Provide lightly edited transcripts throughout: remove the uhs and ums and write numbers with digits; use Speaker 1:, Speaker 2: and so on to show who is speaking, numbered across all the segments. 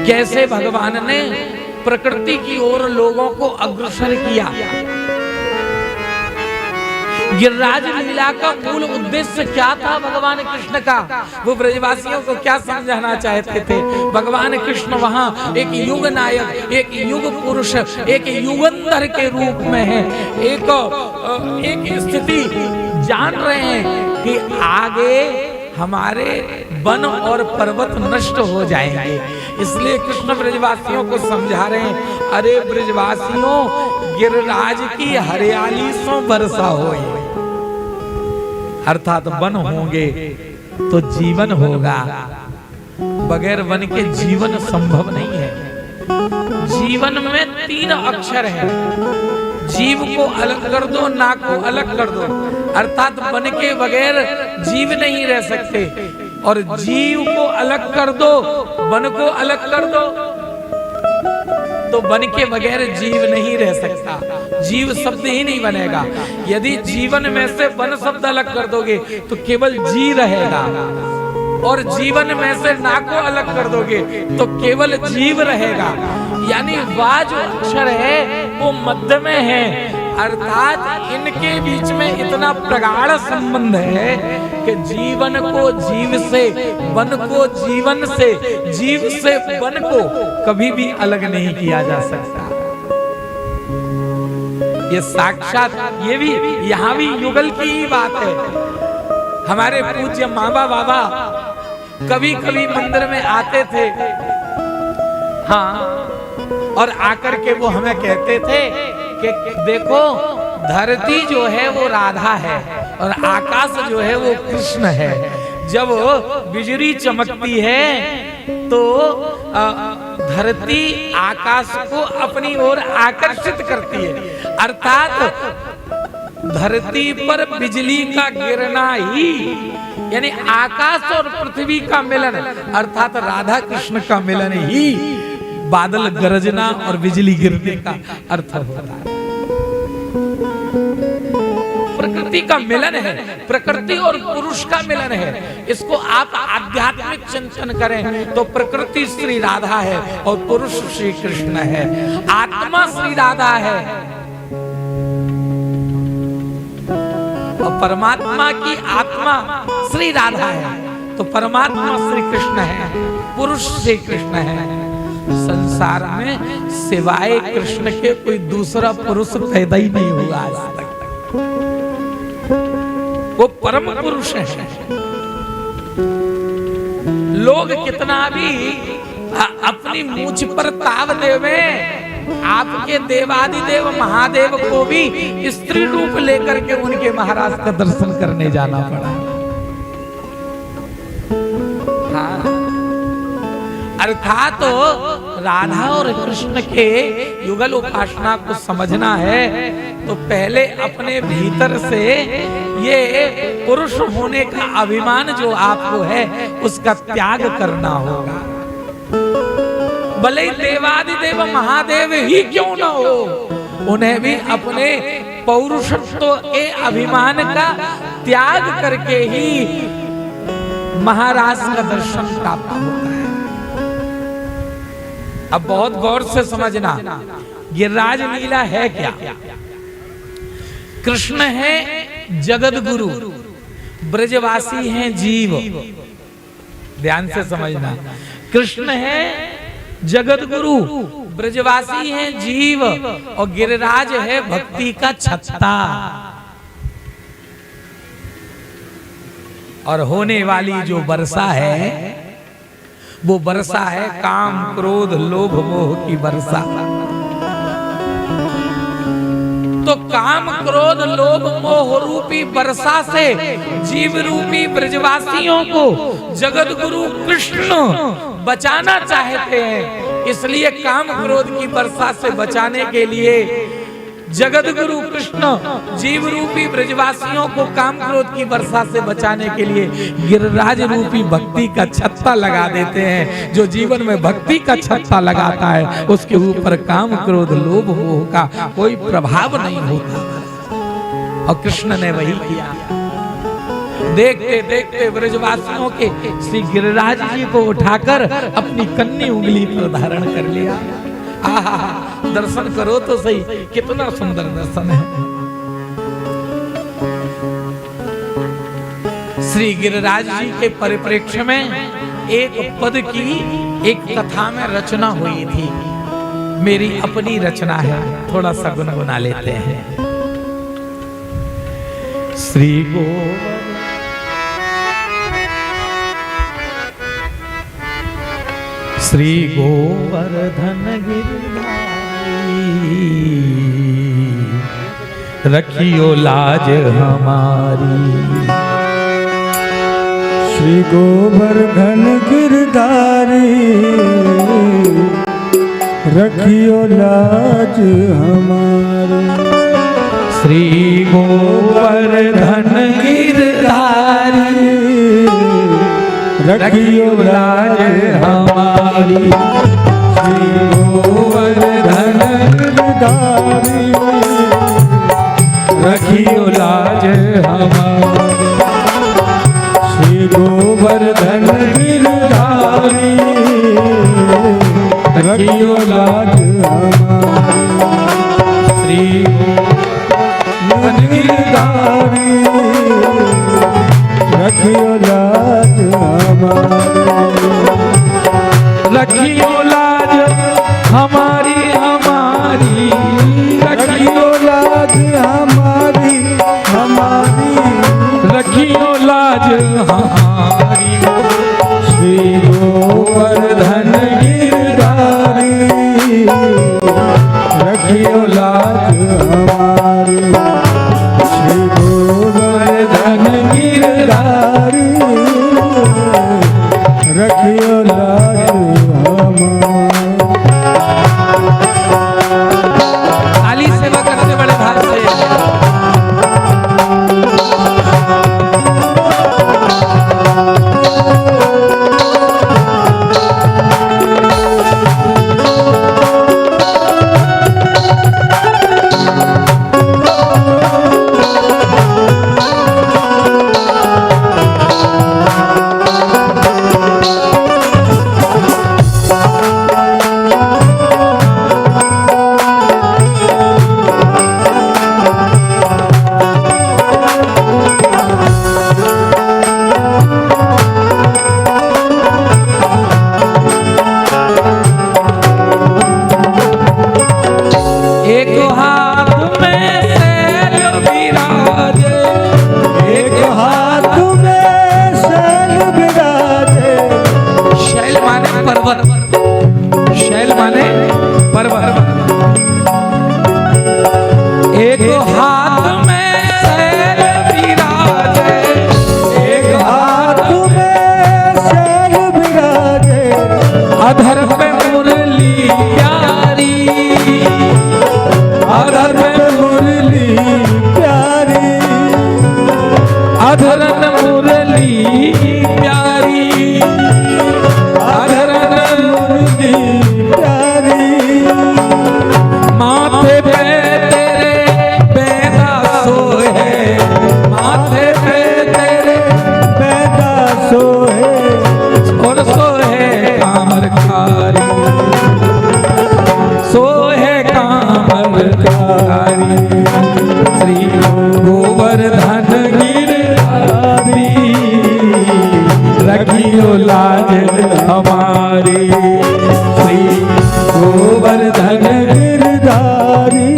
Speaker 1: कैसे भगवान ने प्रकृति की ओर लोगों को अग्रसर किया। गिरिराज लीला का मूल उद्देश्य क्या था भगवान कृष्ण का? वो ब्रजवासियों को क्या समझाना चाहते थे? भगवान कृष्ण वहां एक युग नायक, एक युग पुरुष, एक युगंधर के रूप में है। एक स्थिति जान रहे हैं कि आगे हमारे वन और पर्वत नष्ट हो जाएंगे, इसलिए कृष्ण ब्रजवासियों को समझा रहे हैं, अरे ब्रजवासियों, गिरिराज की हरियाली सो वर्षा होए, अर्थात वन होंगे तो जीवन होगा। बगैर वन के जीवन संभव नहीं है। जीवन में 3 अक्षर है। जीव को अलग कर दो, ना को अलग कर दो, अर्थात वन के बगैर जीव नहीं रह सकते। और जीव को अलग कर दो, वन को अलग कर दो, तो वन के बगैर जीव नहीं रह सकता। जीव शब्द ही नहीं बनेगा। यदि जीवन में से वन शब्द अलग कर दोगे तो केवल जी रहेगा, और जीवन में से ना को अलग कर दोगे तो केवल जीव रहेगा। यानी वह जो अक्षर है वो मध्य में है, अर्थात इनके बीच में इतना प्रगाढ़ संबंध है कि जीवन को जीव से, वन को जीवन से, जीव से वन को कभी भी अलग नहीं किया जा सकता। ये साक्षात, ये भी यहाँ भी युगल की ही बात है। हमारे पूज्य मामा बाबा कभी कभी मंदिर में आते थे, हाँ, और आकर के वो हमें कहते थे कि देखो, धरती जो है वो राधा है और आकाश जो है वो कृष्ण है। जब बिजली चमकती है तो धरती आकाश को अपनी ओर आकर्षित करती है, अर्थात धरती पर बिजली का गिरना ही, यानी आकाश और पृथ्वी का मिलन, अर्थात राधा कृष्ण का मिलन ही बादल गरजना और बिजली गिरने का अर्थ होता है। प्रकृति का मिलन है, प्रकृति और पुरुष का मिलन है। इसको आप आध्यात्मिक चिंतन करें तो प्रकृति श्री राधा है और पुरुष श्री कृष्ण है। आत्मा श्री राधा है और परमात्मा की आत्मा श्री राधा है, तो परमात्मा श्री कृष्ण है, पुरुष श्री कृष्ण है। संसार में सिवाय कृष्ण के कोई दूसरा पुरुष पैदा ही नहीं हुआ आज तक। वो परम पुरुष है। लोग कितना भी अपनी मूंछ पर ताव देवे, आपके देवादिदेव महादेव को भी स्त्री रूप लेकर के उनके महाराज का दर्शन करने जाना पड़ा। हाँ, अर्थात तो राधा और कृष्ण के युगल उपासना को समझना है तो पहले अपने भीतर से ये पुरुष होने का अभिमान जो आपको है उसका त्याग करना होगा। भले ही देवादिदेव महादेव ही क्यों न हो, उन्हें भी अपने पौरुषत्व के अभिमान का त्याग करके ही महाराज का दर्शन प्राप्त होता है। अब बहुत गौर से समझना, गिरिराज लीला है क्या? कृष्ण है जगत गुरु, ब्रजवासी हैं जीव। ध्यान से समझना, कृष्ण है जगत गुरु, ब्रजवासी हैं जीव, और गिरिराज है भक्ति का छत्ता। और होने वाली जो वर्षा है वो वर्षा है काम क्रोध लोभ मोह की वर्षा। तो काम क्रोध लोभ मोह रूपी वर्षा से जीव रूपी ब्रजवासियों को जगत गुरु कृष्ण बचाना चाहते हैं। इसलिए काम क्रोध की वर्षा से बचाने के लिए जगत गुरु कृष्ण जीव रूपी ब्रजवासियों को काम क्रोध की वर्षा से बचाने के लिए गिरिराज रूपी भक्ति का छत्ता लगा देते हैं। जो जीवन में भक्ति का छत्ता लगाता है उसके ऊपर काम क्रोध लोभ मोह का कोई प्रभाव नहीं होता। और कृष्ण ने वही किया। देखते देखते ब्रजवासियों के श्री गिरिराज जी को उठाकर अपनी कन्नी उंगली पर धारण कर लिया। आहा, दर्शन करो तो सही, कितना सुंदर दर्शन है। श्री गिरिराज जी के परिप्रेक्ष्य में एक पद की एक कथा में रचना हुई थी। मेरी अपनी रचना है, थोड़ा सा गुनगुना लेते हैं। श्री गोवर्धन गिरिधारी, रखियो लाज हमारी।
Speaker 2: श्री गोवर्धन गिरधारी, रखियो लाज हमारी।
Speaker 1: श्री गोवर्धन गिरधारी,
Speaker 2: रखियो लाज हमारी। श्री गोवर्धन गिरधारी, रखियो लाज हमारी। श्री गोवर्धन गिरधारी, रखियो लाज हमारी।
Speaker 1: श्री
Speaker 2: गिरधारी, रखियो लाज हमारी।
Speaker 1: रखियो लाज हमारी हमारी,
Speaker 2: रखियो लाज हमारी हमारी।
Speaker 1: रखियो लाज हमारी।
Speaker 2: श्री गोवर्धन गिरधारी, रखियो लाज हमारी। श्री गोवर्धन गिरधारी, रखियो लाज हमारी।
Speaker 1: ताली सेवा करते बड़े भाग से। एक हाथ में शैल विराजे,
Speaker 2: एक हाथ में शैल विराजे।
Speaker 1: शैल माने पर्वत, शैल माने पर्वत। एक हाथ में शैल विराजे,
Speaker 2: एक हाथ में शैल विराजे।
Speaker 1: अधर पे मुरली प्यारी,
Speaker 2: अधर पे मुरली प्यारी।
Speaker 1: अधरन मुरली प्यारी,
Speaker 2: अधरन मुरली प्यारी।
Speaker 1: माथे पे तेरे बेदा सोहे, माथे पे तेरे
Speaker 2: पैदा सोहे
Speaker 1: और सोहे कामरकारी, सोहे कामरकारी। श्री गोवर्धन गिरधारी, रखियो लाज हमारी। श्री
Speaker 2: गोवर्धन गिरधारी,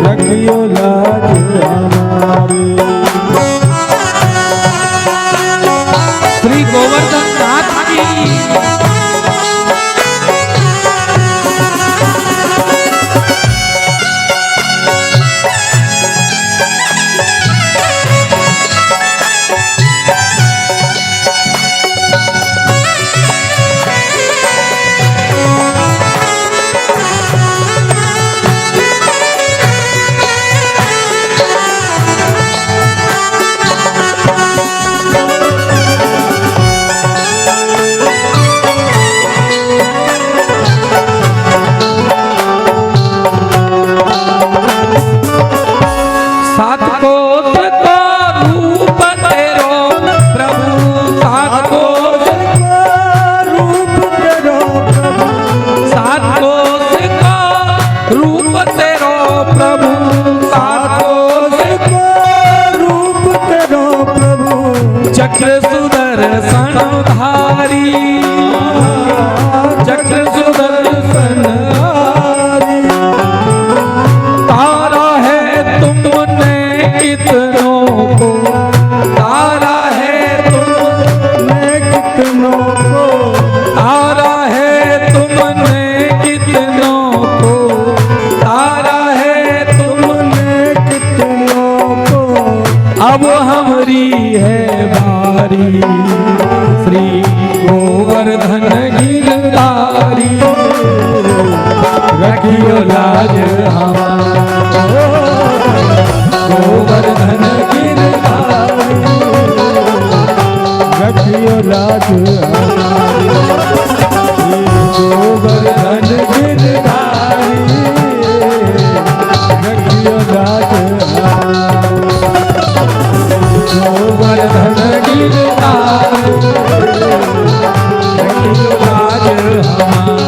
Speaker 2: रखियो लाज हमारी।
Speaker 1: श्री गोवर्धन नाथ की गिरधारी
Speaker 2: रखियो लाज हमारी गोवर्धन गिरधारी रखियो लाज हमारी गोवर्धन गिरधारी रखियो लाज हमारी गोवर्धन गिरधारी रखियो लाज हमारी।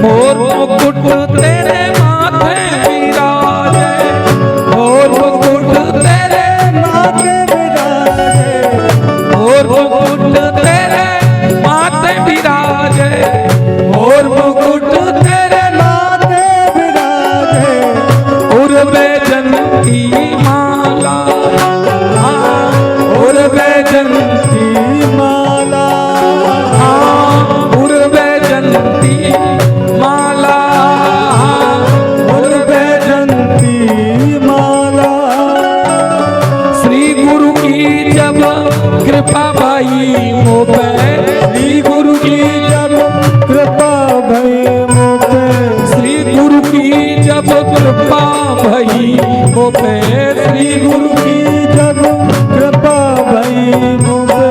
Speaker 1: मोर मुकुट तेरे माथे विराजे, मोर मुकुट तेरे
Speaker 2: माथे विराजे
Speaker 1: मोर मुकुट तेरे माथे विराजे, मोर मुकुट तेरे
Speaker 2: माथे विराजे
Speaker 1: उर्वे जनती माला, हाँ उर्वे जनती
Speaker 2: माला
Speaker 1: उर्वे जनती माला,
Speaker 2: उर्वे जंती माला
Speaker 1: श्री गुरु की जब कृपा भई मो पे, श्री गुरु की जब
Speaker 2: कृपा भई मोपे
Speaker 1: श्री गुरु की जब कृपा भई मो पे, श्री गुरु की
Speaker 2: जब कृपा भई मोपे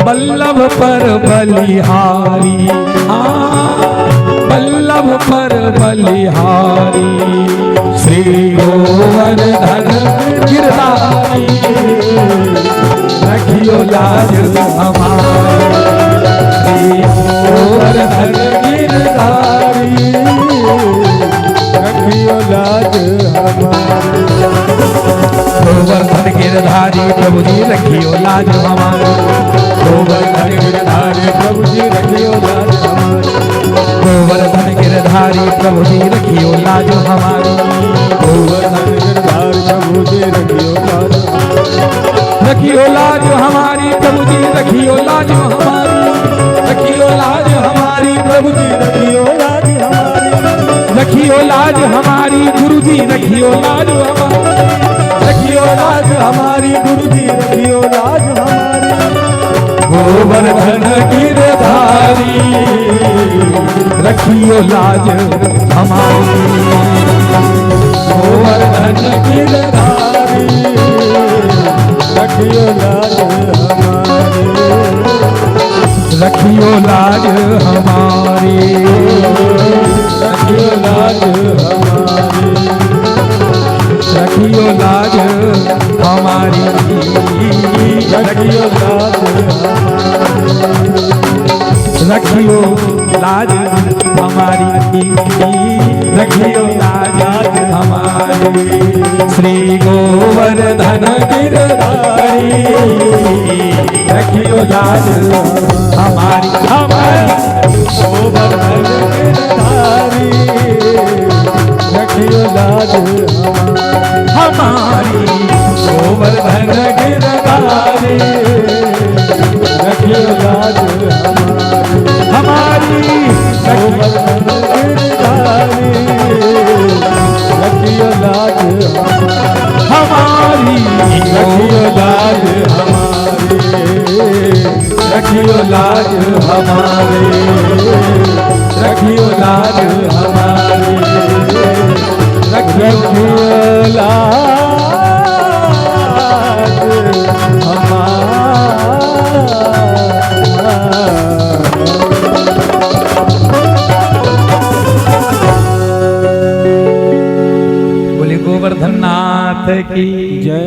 Speaker 1: बल्लभ पर बलिहारी, हाँ बल्लभ पर बलिहारी, श्री गोवर्धन गिरधारी रखियो लाज हमारी, श्री गोवर्धन गिरधारी
Speaker 2: रखियो लाज हमारी
Speaker 1: गोवर्धन गिरधारी प्रभु जी रखियो लाज हमारी,
Speaker 2: गोवर्धन गिरधारी प्रभु जी रखियो लाज हमारी
Speaker 1: गोवर्धन गिरधारी प्रभु जी रखियो लाज हमारी,
Speaker 2: गोवर्धन गिरधारी प्रभु जी रखियो लाज
Speaker 1: रखियो लाज हमारी प्रभु जी रखियो लाज हमारी, रखियो लाज हमारी प्रभु जी
Speaker 2: रखियो लाज हमारी
Speaker 1: रखियो लाज हमारी गुरु जी रखियो लाज हमारी,
Speaker 2: रखियो लाज हमारी गुरु जी रखियो लाज हमारी
Speaker 1: गोवर्धन गिरधारी रखियो लाज हमारी,
Speaker 2: गोवर्धन गिरधारी रखियो लाज हमारी
Speaker 1: रखियो लाज हमारी,
Speaker 2: रखियो लाज हमारी
Speaker 1: रखियो लाज हमारी,
Speaker 2: रखियो लाज
Speaker 1: रखियो लाज हमारी, रखियो लाज हमारी, श्री गोवर्धन गिरधारी रखियो लाज हमारी, हमारी
Speaker 2: गोवर्धन गिरधारी रखियो लाज
Speaker 1: हमारी गोवर्धन गिरधारी
Speaker 2: रखियो लाज
Speaker 1: हमारी
Speaker 2: गोवर्धन गिरधारी रखियो लाज
Speaker 1: हमारी
Speaker 2: रखियो लाज हमारी
Speaker 1: रखियो लाज हमारे, रखियो लाज हमारी, रखियो
Speaker 2: लाज
Speaker 1: बोले गोवर्धन नाथ की जय।